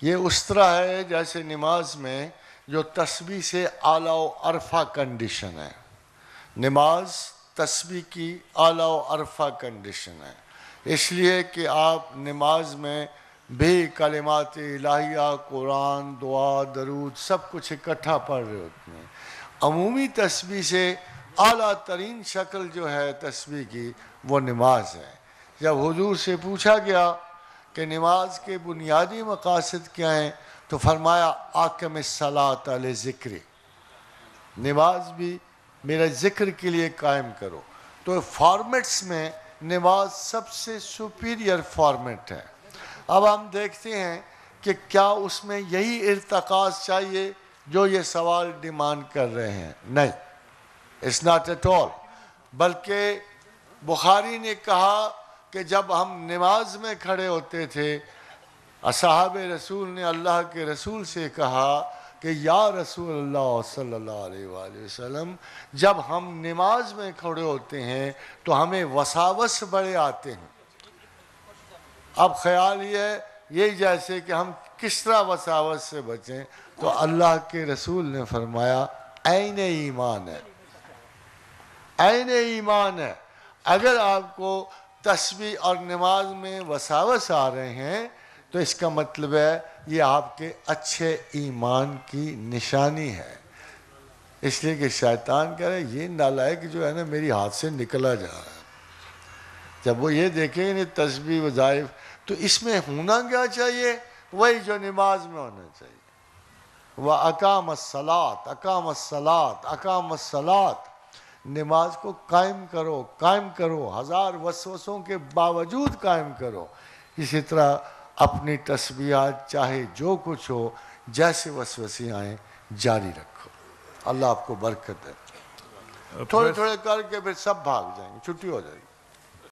یہ اس طرح ہے جیسے نماز میں جو تسبیح سے اعلیٰ و عرفہ کنڈیشن ہے، نماز تسبیح کی اعلیٰ و عرفہ کنڈیشن ہے، اس لیے کہ آپ نماز میں بھی کلمات الہیہ، قرآن، دعا، درود سب کچھ اکٹھا پڑھ رہے ہوتے ہیں۔ عمومی تسبیح سے اعلیٰ ترین شکل جو ہے تسبیح کی وہ نماز ہے۔ جب حضور سے پوچھا گیا کہ نماز کے بنیادی مقاصد کیا ہیں تو فرمایا اقم الصلاۃ لذکری، نماز بھی میرے ذکر کے لیے قائم کرو۔ تو فارمیٹس میں نماز سب سے سپیریئر فارمیٹ ہے۔ اب ہم دیکھتے ہیں کہ کیا اس میں یہی ارتکاز چاہیے جو یہ سوال ڈیمانڈ کر رہے ہیں؟ نہیں، it's not at all۔ بلکہ بخاری نے کہا کہ جب ہم نماز میں کھڑے ہوتے تھے، اصحاب رسول نے اللہ کے رسول سے کہا کہ یا رسول اللہ صلی اللہ علیہ وآلہ وسلم، جب ہم نماز میں کھڑے ہوتے ہیں تو ہمیں وساوس بڑے آتے ہیں۔ اب خیال یہ جیسے کہ ہم کس طرح وساوس سے بچیں، تو اللہ کے رسول نے فرمایا عین ایمان ہے، عین ایمان ہے۔ اگر آپ کو تسبیح اور نماز میں وساوس آ رہے ہیں تو اس کا مطلب ہے یہ آپ کے اچھے ایمان کی نشانی ہے۔ اس لیے کہ شیطان کہہ رہے یہ نالائق جو ہے نا میری ہاتھ سے نکلا جا رہا ہے، جب وہ یہ دیکھیں گے تسبیح وظائف تو اس میں ہونا کیا چاہیے؟ وہی جو نماز میں ہونا چاہیے۔ وَأَقَامَ الصَّلَاةَ اقام الصلاۃ اقام الصلاۃ، نماز کو قائم کرو، قائم کرو، ہزار وسوسوں کے باوجود قائم کرو۔ اسی طرح اپنی تسبیحات چاہے جو کچھ ہو، جیسے وسوسے آئیں جاری رکھو۔ اللہ آپ کو برکت دے۔ تھوڑے تھوڑے کر کے پھر سب بھاگ جائیں گے، چھٹی ہو جائے گی۔